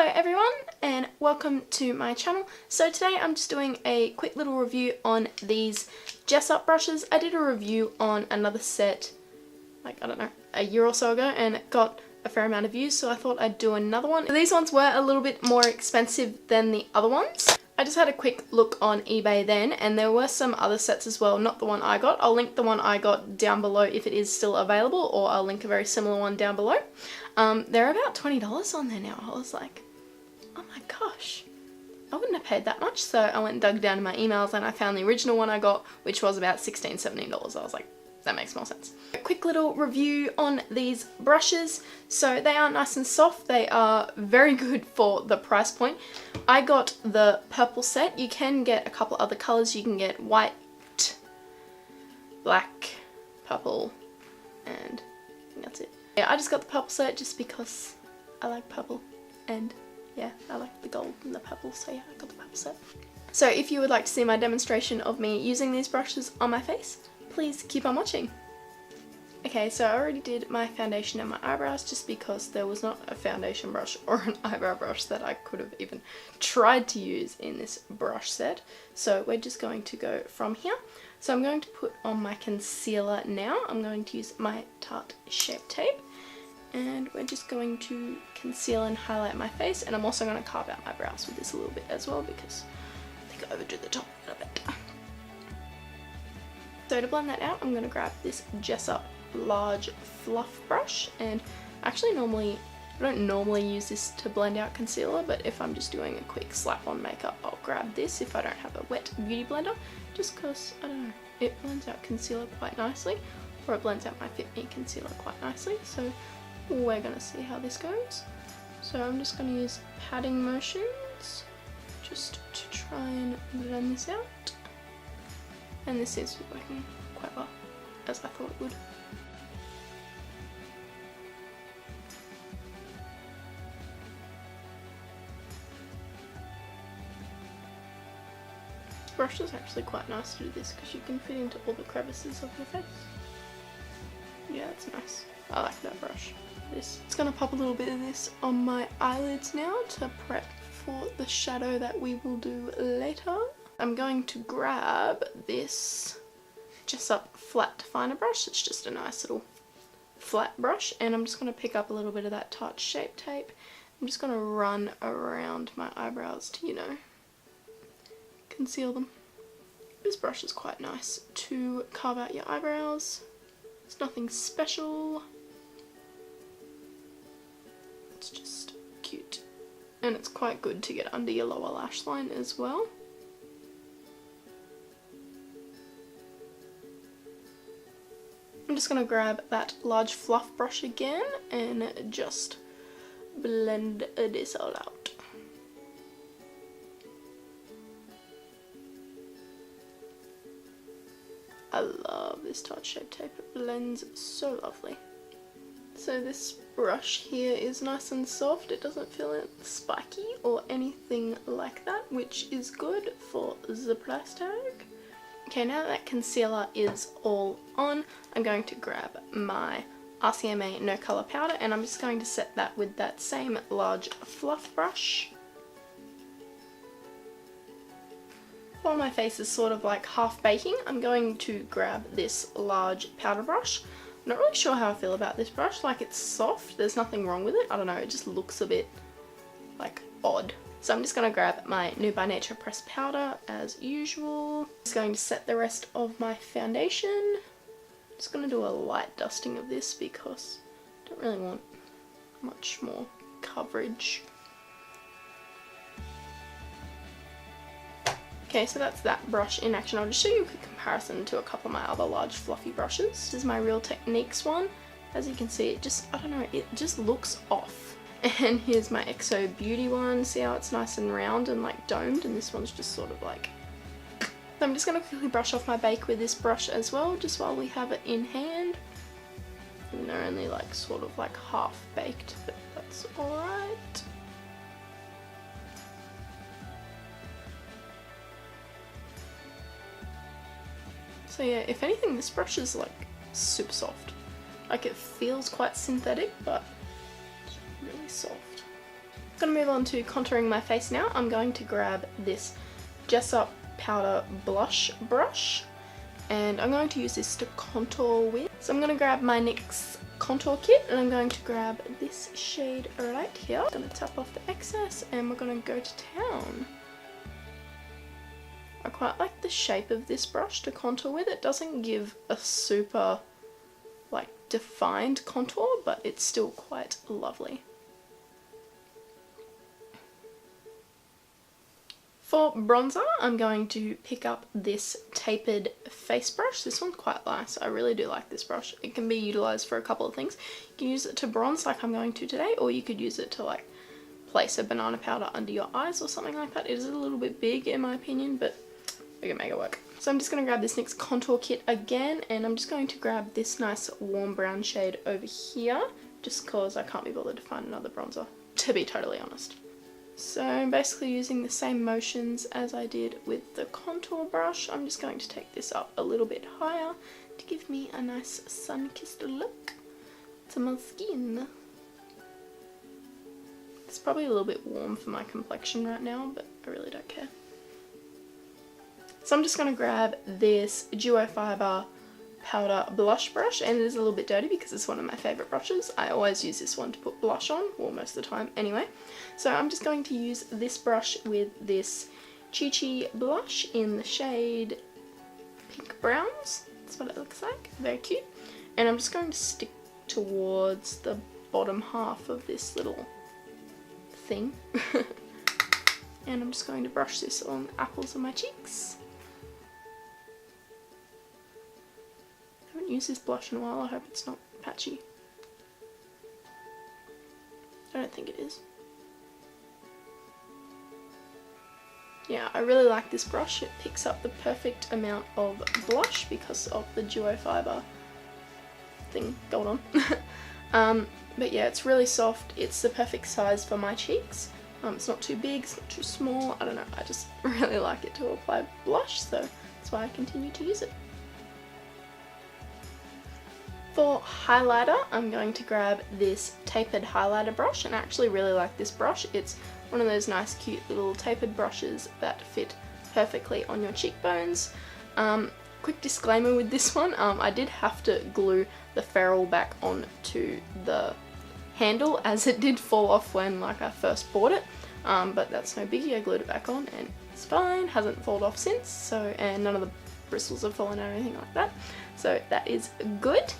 Hello everyone and welcome to my channel. So today I'm just doing a quick little review on these Jessup brushes. I did a review on another set, like I don't know, a year or so ago, and it got a fair amount of views, so I thought I'd do another one. These ones were a little bit more expensive than the other ones. I just had a quick look on eBay then, and there were some other sets as well, not the one I got. I'll link the one I got down below if it is still available, or I'll link a very similar one down below. They're about $20 on there now. I was like, oh my gosh, I wouldn't have paid that much. So I went and dug down in my emails and I found the original one I got, which was about $16, $17. I was like, that makes more sense. A quick little review on these brushes. So they are nice and soft. They are very good for the price point. I got the purple set. You can get a couple other colors. You can get white, black, purple, and I think that's it. Yeah, I just got the purple set just because I like purple, and yeah, I like the gold and the purple, so yeah, I got the purple set. So if you would like to see my demonstration of me using these brushes on my face, please keep on watching. Okay, so I already did my foundation and my eyebrows just because there was not a foundation brush or an eyebrow brush that I could have even tried to use in this brush set. So we're just going to go from here. So I'm going to put on my concealer now. I'm going to use my Tarte Shape Tape, and we're just going to conceal and highlight my face, and I'm also going to carve out my brows with this a little bit as well because I think I overdid the top a little bit. So to blend that out, I'm going to grab this Jessup large fluff brush, and actually I don't normally use this to blend out concealer, but if I'm just doing a quick slap on makeup, I'll grab this if I don't have a wet beauty blender, just because, I don't know, it blends out concealer quite nicely, or it blends out my Fit Me concealer quite nicely, so we're going to see how this goes. So I'm just going to use patting motions just to try and blend this out, and this seems to be working quite well, as I thought it would. This brush is actually quite nice to do this because you can fit into all the crevices of your face. Yeah, it's nice. I like that brush. It's going to pop a little bit of this on my eyelids now to prep for the shadow that we will do later. I'm going to grab this Jessup flat definer brush. It's just a nice little flat brush, and I'm just going to pick up a little bit of that Tarte Shape Tape. I'm just going to run around my eyebrows to, you know, conceal them. This brush is quite nice to carve out your eyebrows. It's nothing special. It's just cute. And it's quite good to get under your lower lash line as well. I'm just going to grab that large fluff brush again and just blend this all out. I love this Tarte Shape Tape, it blends so lovely. So this brush here is nice and soft, it doesn't feel spiky or anything like that, which is good for the price tag. Okay, now that concealer is all on, I'm going to grab my RCMA No Colour Powder, and I'm just going to set that with that same large fluff brush. While my face is sort of like half baking, I'm going to grab this large powder brush. I'm not really sure how I feel about this brush. Like, it's soft, there's nothing wrong with it. I don't know, it just looks a bit like odd. So I'm just going to grab my Nude by Nature pressed powder as usual. Just going to set the rest of my foundation. Just going to do a light dusting of this because I don't really want much more coverage. Okay, so that's that brush in action. I'll just show you a quick comparison to a couple of my other large fluffy brushes. This is my Real Techniques one. As you can see, it just, I don't know, it just looks off. And here's my XObeauty one. See how it's nice and round and like domed, and this one's just sort of like... So I'm just going to quickly brush off my bake with this brush as well, just while we have it in hand. And they're only like sort of like half baked, but that's alright. So yeah, if anything, this brush is like super soft. Like, it feels quite synthetic, but it's really soft. Gonna move on to contouring my face now. I'm going to grab this Jessup powder blush brush, and I'm going to use this to contour with. So I'm going to grab my NYX contour kit, and I'm going to grab this shade right here. I'm going to tap off the excess, and we're going to go to town. I quite like the shape of this brush to contour with. It doesn't give a super like defined contour, but it's still quite lovely. For bronzer, I'm going to pick up this Tapered face brush. This one's quite nice. I really do like this brush. It can be utilised for a couple of things. You can use it to bronze like I'm going to today, or you could use it to like place a banana powder under your eyes or something like that. It is a little bit big in my opinion, but we can make it work. So I'm just going to grab this NYX contour kit again, and I'm just going to grab this nice warm brown shade over here, just because I can't be bothered to find another bronzer, to be totally honest. So I'm basically using the same motions as I did with the contour brush. I'm just going to take this up a little bit higher to give me a nice sun-kissed look to my skin. It's probably a little bit warm for my complexion right now, but I really don't care. So I'm just going to grab this Duo Fiber powder blush brush, and it is a little bit dirty because it's one of my favourite brushes. I always use this one to put blush on, well, most of the time anyway. So I'm just going to use this brush with this Chi Chi blush in the shade Pink Browns. That's what it looks like, very cute. And I'm just going to stick towards the bottom half of this little thing. And I'm just going to brush this along the apples of my cheeks. I haven't used this blush in a while. I hope it's not patchy. I don't think it is. Yeah, I really like this brush. It picks up the perfect amount of blush because of the Duo Fiber thing going on. But yeah, it's really soft. It's the perfect size for my cheeks. It's not too big, it's not too small. I don't know, I just really like it to apply blush, so that's why I continue to use it. For highlighter, I'm going to grab this Tapered highlighter brush, and I actually really like this brush. It's one of those nice cute little tapered brushes that fit perfectly on your cheekbones. Quick disclaimer with this one, I did have to glue the ferrule back onto the handle as it did fall off when I first bought it, but that's no biggie. I glued it back on and it's fine, hasn't fallen off since, so, and none of the bristles have fallen out or anything like that, so that is good.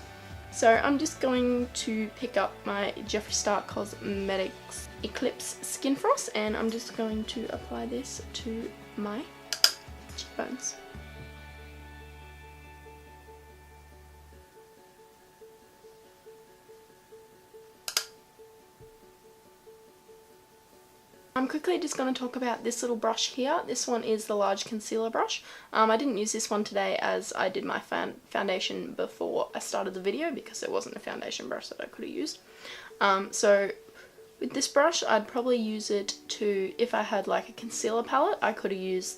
So I'm just going to pick up my Jeffree Cosmetics Eclipse Skin Frost, and I'm just going to apply this to my cheekbones. I'm quickly just going to talk about this little brush here. This one is the large concealer brush. I didn't use this one today as I did my foundation before I started the video because there wasn't a foundation brush that I could have used. So with this brush I'd probably use it to, if I had like a concealer palette, I could have used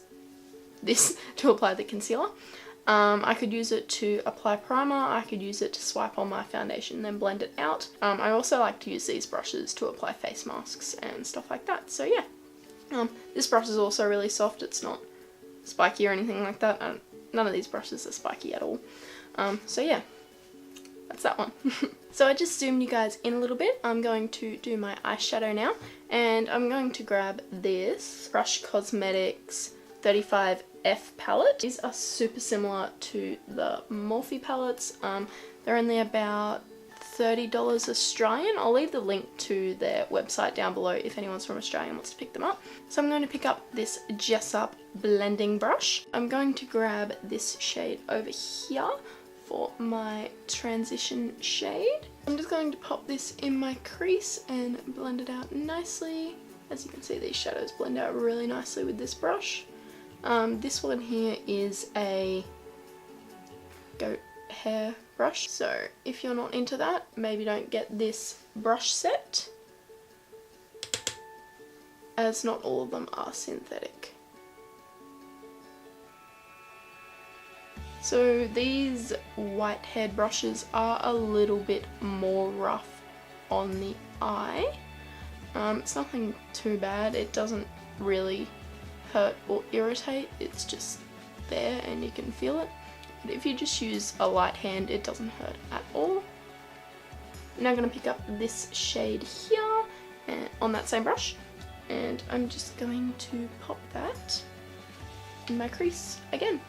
this to apply the concealer. I could use it to apply primer, I could use it to swipe on my foundation and then blend it out. I also like to use these brushes to apply face masks and stuff like that, so yeah. This brush is also really soft, it's not spiky or anything like that. None of these brushes are spiky at all. So yeah, that's that one. So I just zoomed you guys in a little bit. I'm going to do my eyeshadow now, and I'm going to grab this Gerard Cosmetics 35F palette. These are super similar to the Morphe palettes. They're only about $30 Australian. I'll leave the link to their website down below if anyone's from Australia and wants to pick them up. So I'm going to pick up this Jessup blending brush. I'm going to grab this shade over here for my transition shade. I'm just going to pop this in my crease and blend it out nicely. As you can see, these shadows blend out really nicely with this brush. This one here is a goat hair brush, so if you're not into that, maybe don't get this brush set, as not all of them are synthetic. So these white haired brushes are a little bit more rough on the eye, It's nothing too bad. It doesn't really hurt or irritate. It's just there and you can feel it. But if you just use a light hand, it doesn't hurt at all. I'm now going to pick up this shade here and on that same brush, and I'm just going to pop that in my crease again.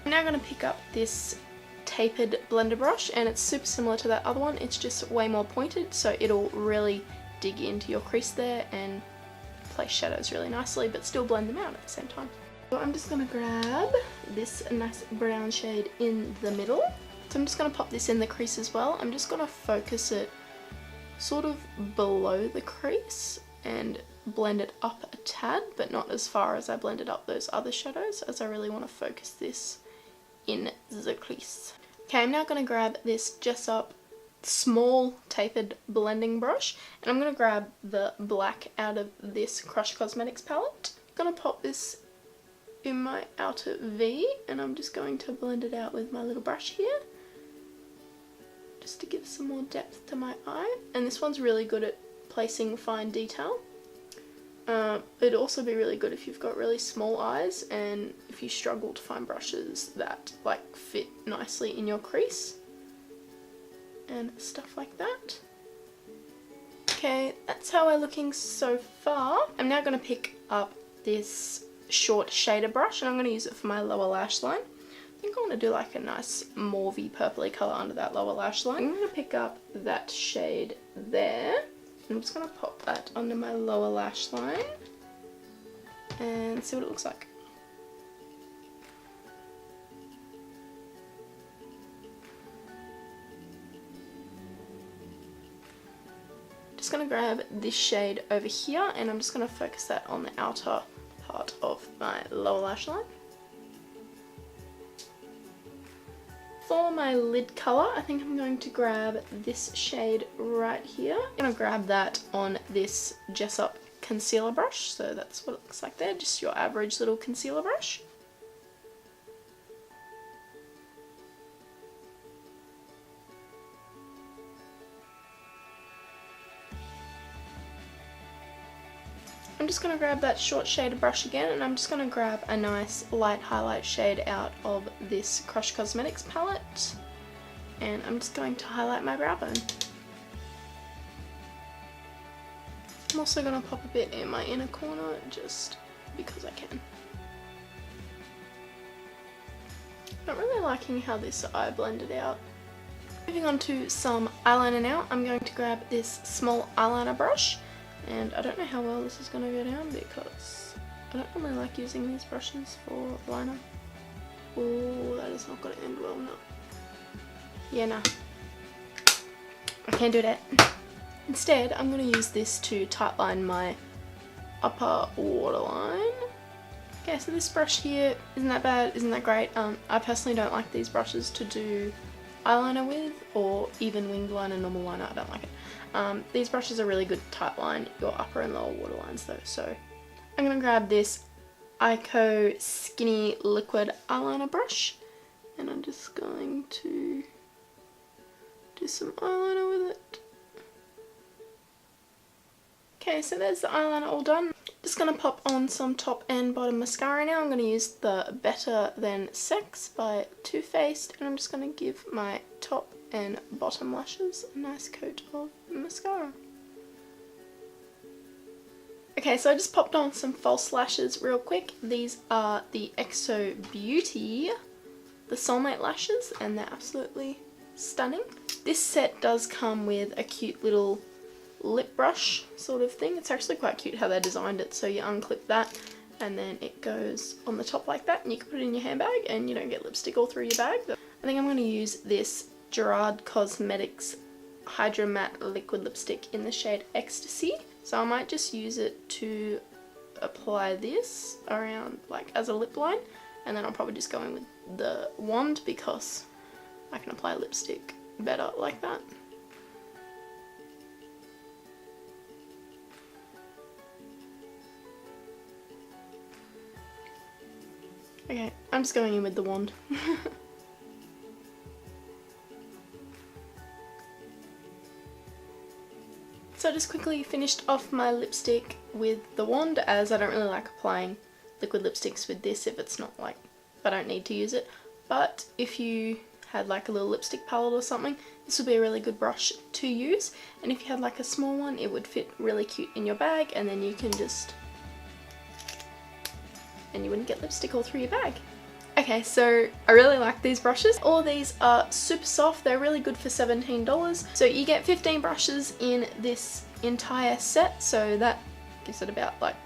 I'm now going to pick up this Tapered blender brush, and it's super similar to that other one, it's just way more pointed, so it'll really dig into your crease there and place shadows really nicely, but still blend them out at the same time. So I'm just going to grab this nice brown shade in the middle. So I'm just going to pop this in the crease as well. I'm just going to focus it sort of below the crease and blend it up a tad, but not as far as I blended up those other shadows, as I really want to focus this in the crease. Okay, I'm now going to grab this Jessup small tapered blending brush, and I'm going to grab the black out of this Gerard Cosmetics palette. I'm going to pop this in my outer V, and I'm just going to blend it out with my little brush here, just to give some more depth to my eye. And this one's really good at placing fine detail. It'd also be really good if you've got really small eyes and if you struggle to find brushes that like fit nicely in your crease and stuff like that. Okay, that's how we're looking so far. I'm now going to pick up this short shader brush, and I'm going to use it for my lower lash line. I think I want to do like a nice mauvey purpley colour under that lower lash line. I'm going to pick up that shade there. I'm just going to pop that under my lower lash line and see what it looks like. Just going to grab this shade over here, and I'm just going to focus that on the outer part of my lower lash line. For my lid colour, I think I'm going to grab this shade right here. I'm going to grab that on this Jessup concealer brush, so that's what it looks like there, just your average little concealer brush. I'm just going to grab that short shaded brush again, and I'm just going to grab a nice light highlight shade out of this Gerard Cosmetics palette, and I'm just going to highlight my brow bone. I'm also going to pop a bit in my inner corner just because I can. Not really liking how this eye blended out. Moving on to some eyeliner now, I'm going to grab this small eyeliner brush. And I don't know how well this is going to go down because I don't really like using these brushes for liner. Oh, that is not going to end well, no. Yeah, no. I can't do that. Instead, I'm going to use this to tightline my upper waterline. Okay, so this brush here isn't that bad, isn't that great. I personally don't like these brushes to do eyeliner with, or even winged liner, normal liner, I don't like it. These brushes are really good to tightline your upper and lower waterlines though, so I'm going to grab this Eyeko Skinny Liquid Eyeliner brush, and I'm just going to do some eyeliner with it. Okay, so there's the eyeliner all done. Just going to pop on some top and bottom mascara now. I'm going to use the Better Than Sex by Too Faced, and I'm just going to give my top and bottom lashes a nice coat of mascara. Okay, so I just popped on some false lashes real quick. These are the XObeauty, the Soulmate lashes, and they're absolutely stunning. This set does come with a cute little lip brush sort of thing. It's actually quite cute how they designed it. So you unclip that and then it goes on the top like that, and you can put it in your handbag and you don't get lipstick all through your bag. I think I'm going to use this Gerard Cosmetics Hydra Matte liquid lipstick in the shade Ecstasy. So I might just use it to apply this around like as a lip line, and then I'll probably just go in with the wand because I can apply lipstick better like that. Okay, I'm just going in with the wand. So I just quickly finished off my lipstick with the wand, as I don't really like applying liquid lipsticks with this if it's not like, if I don't need to use it. But if you had like a little lipstick palette or something, this would be a really good brush to use. And if you had like a small one, it would fit really cute in your bag, and then you can just, and you wouldn't get lipstick all through your bag. Okay, so I really like these brushes. All these are super soft. They're really good for $17. So you get 15 brushes in this entire set, so that gives it about like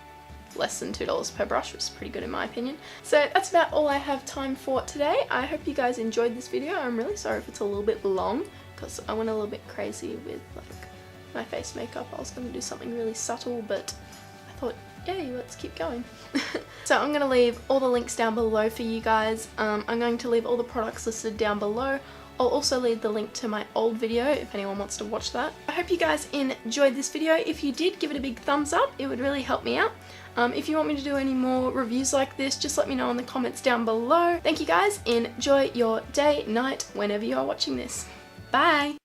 less than $2 per brush, which is pretty good in my opinion. So that's about all I have time for today. I hope you guys enjoyed this video. I'm really sorry if it's a little bit long, because I went a little bit crazy with like my face makeup. I was going to do something really subtle, but I thought, yay, let's keep going. So I'm going to leave all the links down below for you guys. I'm going to leave all the products listed down below. I'll also leave the link to my old video if anyone wants to watch that. I hope you guys enjoyed this video. If you did, give it a big thumbs up. It would really help me out. If you want me to do any more reviews like this, just let me know in the comments down below. Thank you guys. Enjoy your day, night, whenever you are watching this. Bye!